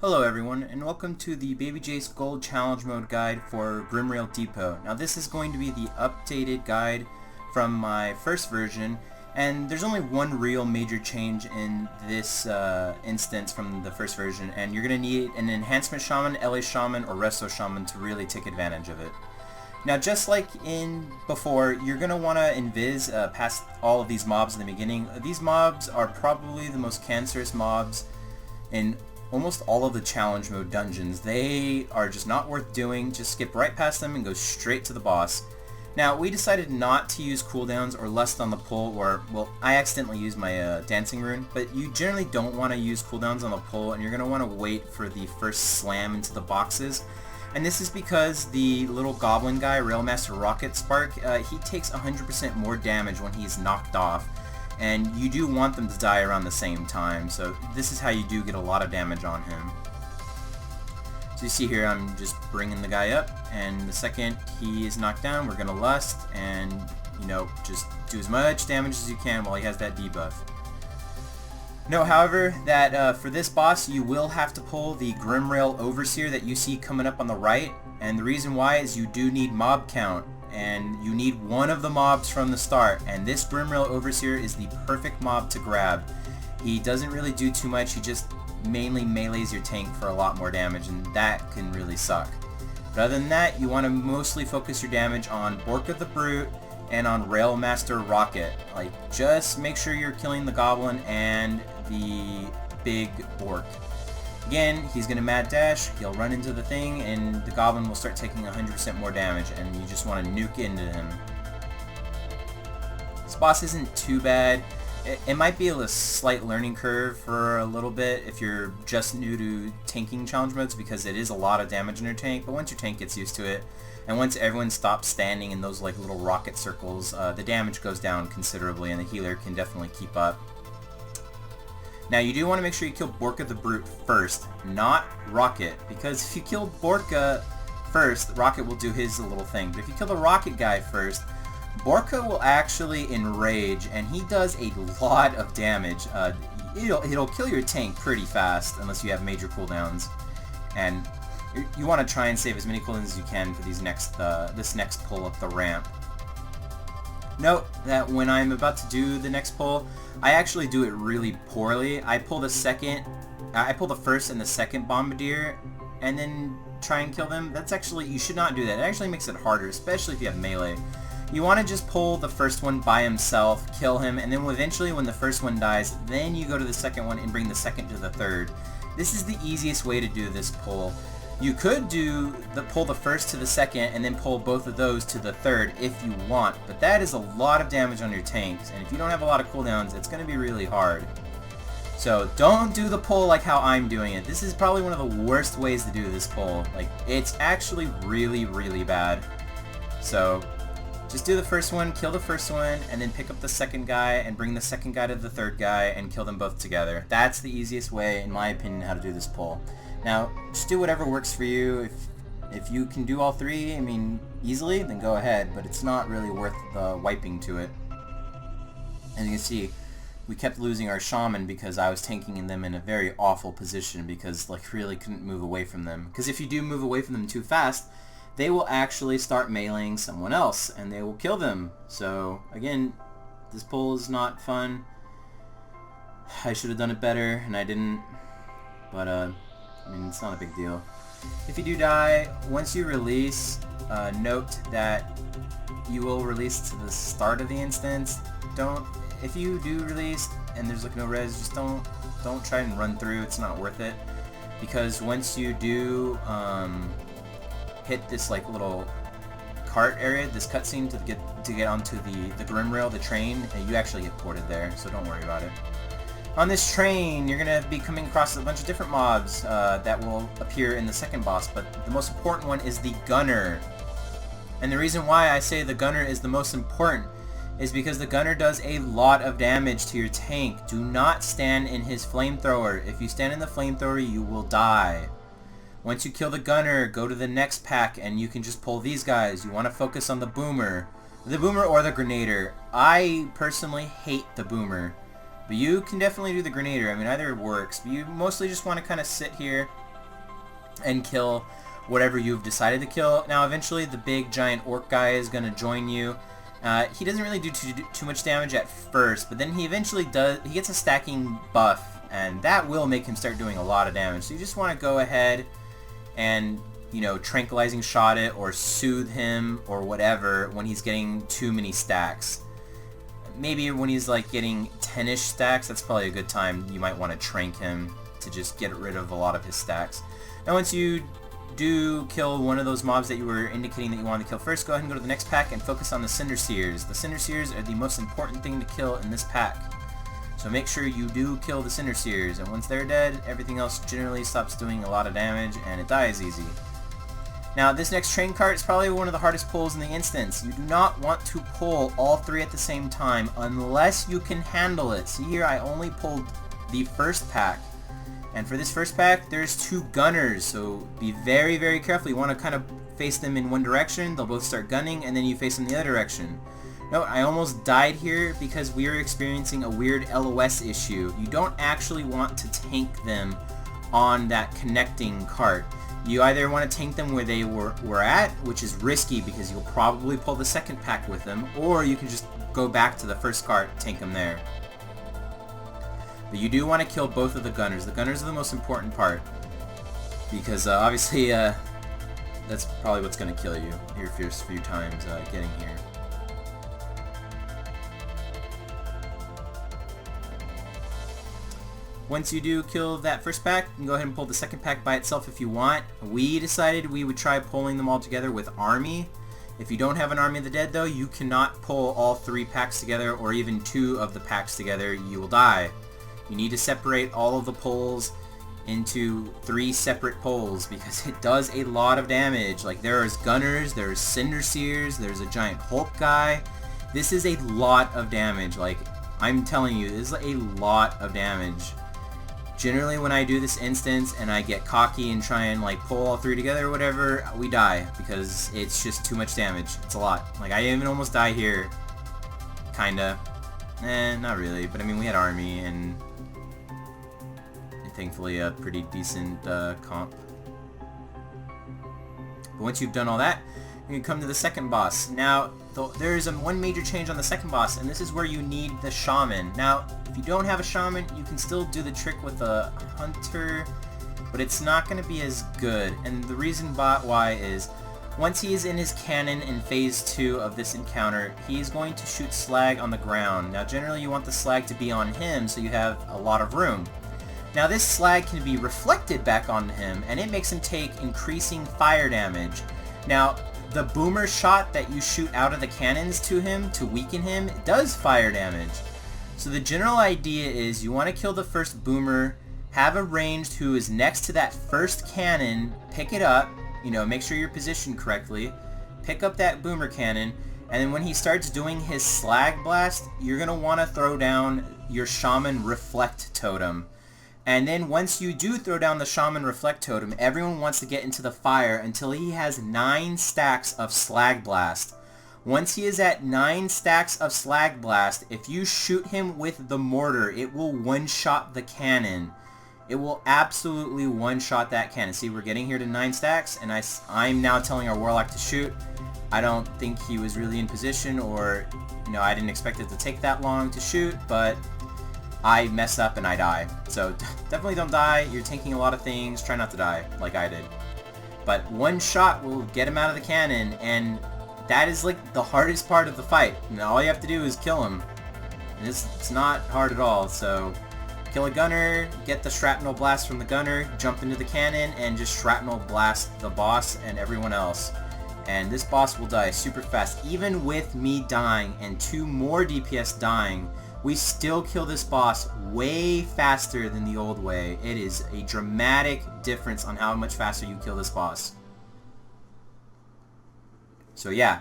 Hello everyone, and welcome to the Babyjace Gold Challenge Mode guide for Grimrail Depot. Now this is going to be the updated guide from my first version, and there's only one real major change in this instance from the first version, and you're going to need an Enhancement Shaman, LA Shaman, or Resto Shaman to really take advantage of it. Now just like in before, you're going to want to invis past all of these mobs in the beginning. These mobs are probably the most cancerous mobs in almost all of the challenge mode dungeons. They are just not worth doing. Just skip right past them and go straight to the boss. Now we decided not to use cooldowns or lust on the pull, or well, I accidentally used my dancing rune, but you generally don't want to use cooldowns on the pull, and you're going to want to wait for the first slam into the boxes. And this is because the little goblin guy, Railmaster Rocket Spark, he takes 100% more damage when he's knocked off. And you do want them to die around the same time, so this is how you do get a lot of damage on him. So you see here, I'm just bringing the guy up, and the second he is knocked down, we're going to lust, and, you know, just do as much damage as you can while he has that debuff. Note, however, that for this boss, you will have to pull the Grimrail Overseer that you see coming up on the right, and the reason why is you do need mob count. And you need one of the mobs from the start, and this Grimrail Overseer is the perfect mob to grab. He doesn't really do too much, he just mainly melees your tank for a lot more damage, and that can really suck. But other than that, you want to mostly focus your damage on Borka the Brute and on Railmaster Rocket. Like, just make sure you're killing the Goblin and the big Bork. Again, he's going to mad dash, he'll run into the thing, and the Goblin will start taking 100% more damage, and you just want to nuke into him. This boss isn't too bad. It might be a slight learning curve for a little bit if you're just new to tanking challenge modes, because it is a lot of damage in your tank, but once your tank gets used to it, and once everyone stops standing in those like little rocket circles, the damage goes down considerably, and the healer can definitely keep up. Now you do want to make sure you kill Borka the Brute first, not Rocket, because if you kill Borka first, Rocket will do his little thing. But if you kill the Rocket guy first, Borka will actually enrage, and he does a lot of damage. It'll kill your tank pretty fast, unless you have major cooldowns. And you want to try and save as many cooldowns as you can for these this next pull up the ramp. Note that when I'm about to do the next pull, I actually do it really poorly. I pull the first and the second Bombardier, and then try and kill them. That's actually, you should not do that. It actually makes it harder, especially if you have melee. You want to just pull the first one by himself, kill him, and then eventually when the first one dies, then you go to the second one and bring the second to the third. This is the easiest way to do this pull. You could pull the first to the second and then pull both of those to the third if you want, but that is a lot of damage on your tanks, and if you don't have a lot of cooldowns, it's going to be really hard. So don't do the pull like how I'm doing it. This is probably one of the worst ways to do this pull. Like, it's actually really, really bad. So just do the first one, kill the first one, and then pick up the second guy and bring the second guy to the third guy and kill them both together. That's the easiest way, in my opinion, how to do this pull. Now, just do whatever works for you. If you can do all three, I mean, easily, then go ahead, but it's not really worth the wiping to it. And you can see, we kept losing our shaman because I was tanking them in a very awful position, because, like, really couldn't move away from them. Because if you do move away from them too fast, they will actually start meleeing someone else, and they will kill them. So, again, this pull is not fun. I should have done it better, and I didn't. But, I mean, it's not a big deal. If you do die, once you release, note that you will release to the start of the instance. If you do release and there's like no res, just don't try and run through. It's not worth it, because once you do hit this like little cart area, this cutscene to get onto the Grimrail, the train, you actually get ported there, so don't worry about it. On this train, you're going to be coming across a bunch of different mobs that will appear in the second boss, but the most important one is the Gunner. And the reason why I say the Gunner is the most important is because the Gunner does a lot of damage to your tank. Do not stand in his flamethrower. If you stand in the flamethrower, you will die. Once you kill the Gunner, go to the next pack and you can just pull these guys. You want to focus on the Boomer. The Boomer or the Grenader. I personally hate the Boomer. But you can definitely do the Grenader. I mean, either works. But you mostly just want to kind of sit here and kill whatever you've decided to kill. Now eventually the big giant orc guy is going to join you. He doesn't really do too much damage at first, but then he eventually does. He gets a stacking buff, and that will make him start doing a lot of damage. So you just want to go ahead and, you know, tranquilizing shot it or soothe him or whatever when he's getting too many stacks. Maybe when he's like getting 10-ish stacks, that's probably a good time. You might want to trank him to just get rid of a lot of his stacks. Now once you do kill one of those mobs that you were indicating that you wanted to kill first, go ahead and go to the next pack and focus on the Cinder Seers. The Cinder Seers are the most important thing to kill in this pack. So make sure you do kill the Cinder Seers, and once they're dead, everything else generally stops doing a lot of damage and it dies easy. Now this next train cart is probably one of the hardest pulls in the instance. You do not want to pull all three at the same time unless you can handle it. See here, I only pulled the first pack. And for this first pack, there's two gunners, so be very, very careful. You want to kind of face them in one direction, they'll both start gunning, and then you face them the other direction. Note, I almost died here because we are experiencing a weird LOS issue. You don't actually want to tank them on that connecting cart. You either want to tank them where they were at, which is risky because you'll probably pull the second pack with them, or you can just go back to the first cart, tank them there. But you do want to kill both of the gunners. The gunners are the most important part, because obviously that's probably what's going to kill you your first few times getting here. Once you do kill that first pack, you can go ahead and pull the second pack by itself if you want. We decided we would try pulling them all together with Army. If you don't have an Army of the Dead though, you cannot pull all three packs together or even two of the packs together. You will die. You need to separate all of the pulls into three separate pulls because it does a lot of damage. Like there's gunners, there's Cinder Seers, there's a giant Hulk guy. This is a lot of damage. Like I'm telling you, this is a lot of damage. Generally when I do this instance and I get cocky and try and like pull all three together or whatever, we die because it's just too much damage. It's a lot. Like I even almost die here. Kinda. Not really, but I mean we had Army and thankfully a pretty decent comp. But once you've done all that, you can come to the second boss. Now, there is one major change on the second boss, and this is where you need the Shaman. Now, if you don't have a Shaman, you can still do the trick with a Hunter, but it's not going to be as good. And the reason why is, once he is in his cannon in phase 2 of this encounter, he's going to shoot slag on the ground. Now, generally you want the slag to be on him so you have a lot of room. Now this slag can be reflected back onto him, and it makes him take increasing fire damage. Now, the boomer shot that you shoot out of the cannons to him to weaken him does fire damage. So the general idea is you want to kill the first boomer, have a ranged who is next to that first cannon, pick it up, you know, make sure you're positioned correctly, pick up that boomer cannon, and then when he starts doing his slag blast, you're going to want to throw down your Shaman Reflect Totem. And then once you do throw down the Shaman Reflect Totem, everyone wants to get into the fire until he has 9 stacks of Slag Blast. Once he is at 9 stacks of Slag Blast, if you shoot him with the mortar, it will one-shot the cannon. It will absolutely one-shot that cannon. See, we're getting here to 9 stacks, and I'm now telling our Warlock to shoot. I don't think he was really in position, or, you know, I didn't expect it to take that long to shoot, but I mess up and I die. So definitely don't die. You're tanking a lot of things. Try not to die like I did. But one shot will get him out of the cannon, and that is like the hardest part of the fight. And all you have to do is kill him. And it's not hard at all. So kill a gunner, get the shrapnel blast from the gunner, jump into the cannon, and just shrapnel blast the boss and everyone else. And this boss will die super fast. Even with me dying and 2 more DPS dying, we still kill this boss way faster than the old way. It is a dramatic difference on how much faster you kill this boss. So yeah,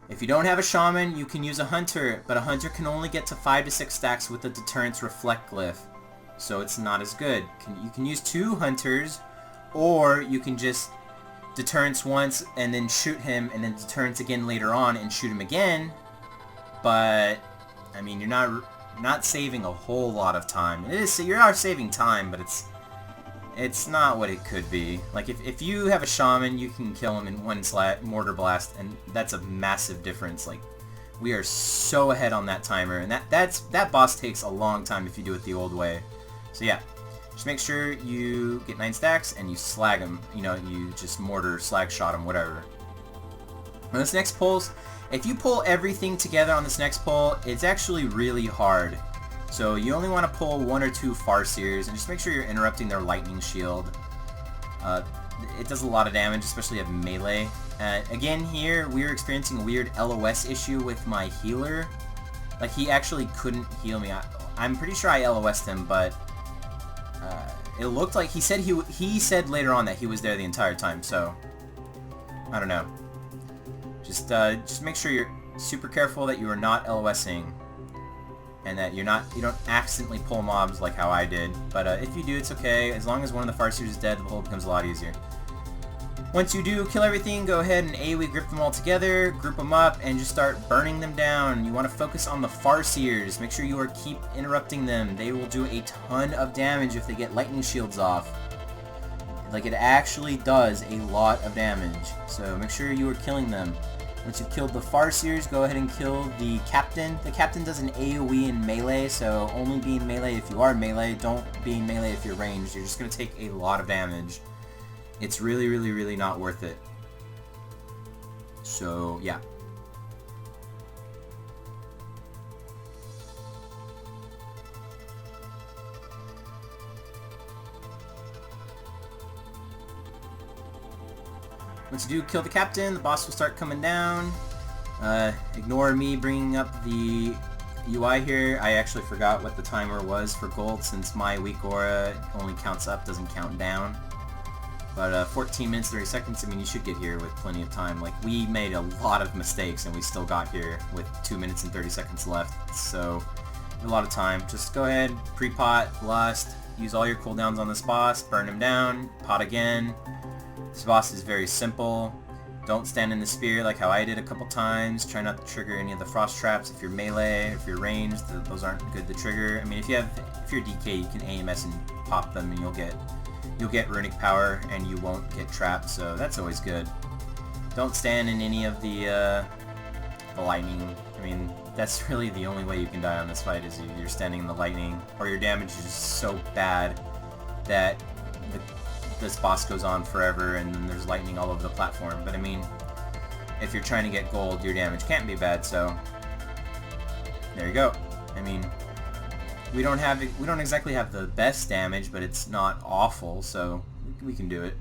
if you don't have a Shaman, you can use a Hunter, but a Hunter can only get to 5 to 6 stacks with the Deterrence Reflect Glyph. So it's not as good. You can use 2 Hunters, or you can just Deterrence once and then shoot him, and then Deterrence again later on and shoot him again. But I mean, you're not saving a whole lot of time. You are saving time, but It's not what it could be. Like, if you have a shaman, you can kill him in one mortar blast, and that's a massive difference. Like, we are so ahead on that timer, and that boss takes a long time if you do it the old way. So yeah, just make sure you get 9 stacks and you slag him. You know, you just mortar, slag shot him, whatever. On this next pulse, if you pull everything together on this next pull, it's actually really hard. So you only want to pull 1 or 2 Farseers, and just make sure you're interrupting their lightning shield. It does a lot of damage, especially at melee. Again, here we were experiencing a weird LOS issue with my healer. Like, he actually couldn't heal me. I'm pretty sure I LOS'd him, but it looked like he said later on that he was there the entire time. So I don't know. Just make sure you're super careful that you are not LOSing. And that you don't accidentally pull mobs like how I did. But if you do, it's okay. As long as one of the Farseers is dead, the pull becomes a lot easier. Once you do kill everything, go ahead and AoE grip them all together, group them up, and just start burning them down. You want to focus on the Farseers. Make sure you keep interrupting them. They will do a ton of damage if they get lightning shields off. Like, it actually does a lot of damage. So make sure you are killing them. Once you've killed the Farseers, go ahead and kill the Captain. The Captain does an AoE in melee, so only be in melee if you are melee. Don't be in melee if you're ranged. You're just going to take a lot of damage. It's really, really, really not worth it. So, yeah. Once you do kill the Captain, the boss will start coming down. Ignore me bringing up the UI here. I actually forgot what the timer was for gold, since my weak aura only counts up, doesn't count down. But 14 minutes 30 seconds, I mean, you should get here with plenty of time. Like, we made a lot of mistakes and we still got here with 2 minutes and 30 seconds left. So, a lot of time. Just go ahead, pre-pot, lust, use all your cooldowns on this boss, burn him down, pot again. This boss is very simple. Don't stand in the spear like how I did a couple times. Try not to trigger any of the frost traps if you're melee, if you're ranged, those aren't good to trigger. I mean, if you're DK, you can AMS and pop them and you'll get runic power and you won't get trapped, so that's always good. Don't stand in any of the lightning. I mean, that's really the only way you can die on this fight, is you're standing in the lightning, or your damage is just so bad that this boss goes on forever and then there's lightning all over the platform. But I mean, if you're trying to get gold, your damage can't be bad, so there you go. I mean, we don't exactly have the best damage, but it's not awful, so we can do it.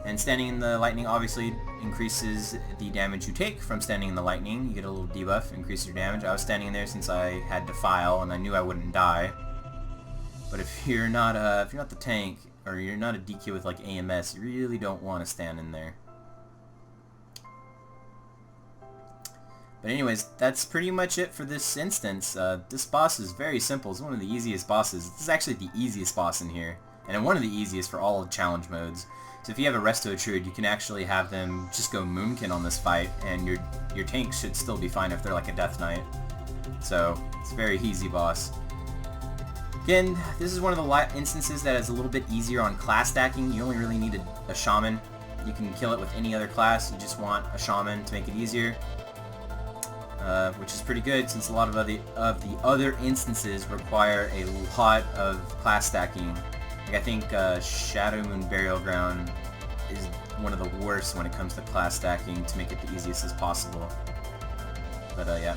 And standing in the lightning obviously increases the damage you take from standing in the lightning. You get a little debuff, increases your damage. I was standing in there since I had Defile and I knew I wouldn't die. But if you're not the tank, or you're not a DK with like AMS, you really don't want to stand in there. But anyways, that's pretty much it for this instance. This boss is very simple. It's one of the easiest bosses. This is actually the easiest boss in here, and one of the easiest for all of challenge modes. So if you have a Resto Druid, you can actually have them just go Moonkin on this fight, and your tank should still be fine if they're like a Death Knight. So it's a very easy boss. Again, this is one of the instances that is a little bit easier on class stacking. You only really need a Shaman. You can kill it with any other class. You just want a Shaman to make it easier, which is pretty good since a lot of the other instances require a lot of class stacking. Like, I think Shadow Moon Burial Ground is one of the worst when it comes to class stacking to make it the easiest as possible. But yeah,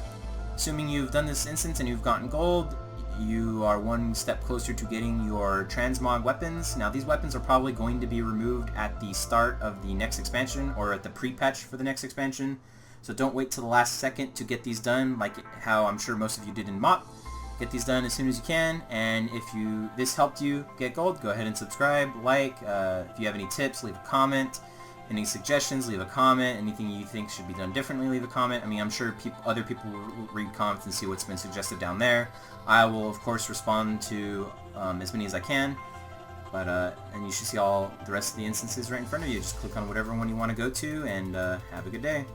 assuming you've done this instance and you've gotten gold, you are one step closer to getting your transmog weapons. Now, these weapons are probably going to be removed at the start of the next expansion, or at the pre-patch for the next expansion. So don't wait till the last second to get these done, like how I'm sure most of you did in MOP. Get these done as soon as you can, and if this helped you get gold, go ahead and subscribe, like. If you have any tips, leave a comment. Any suggestions, leave a comment. Anything you think should be done differently, leave a comment. I mean, I'm sure other people will read comments and see what's been suggested down there. I will, of course, respond to as many as I can. But and you should see all the rest of the instances right in front of you. Just click on whatever one you want to go to, and have a good day.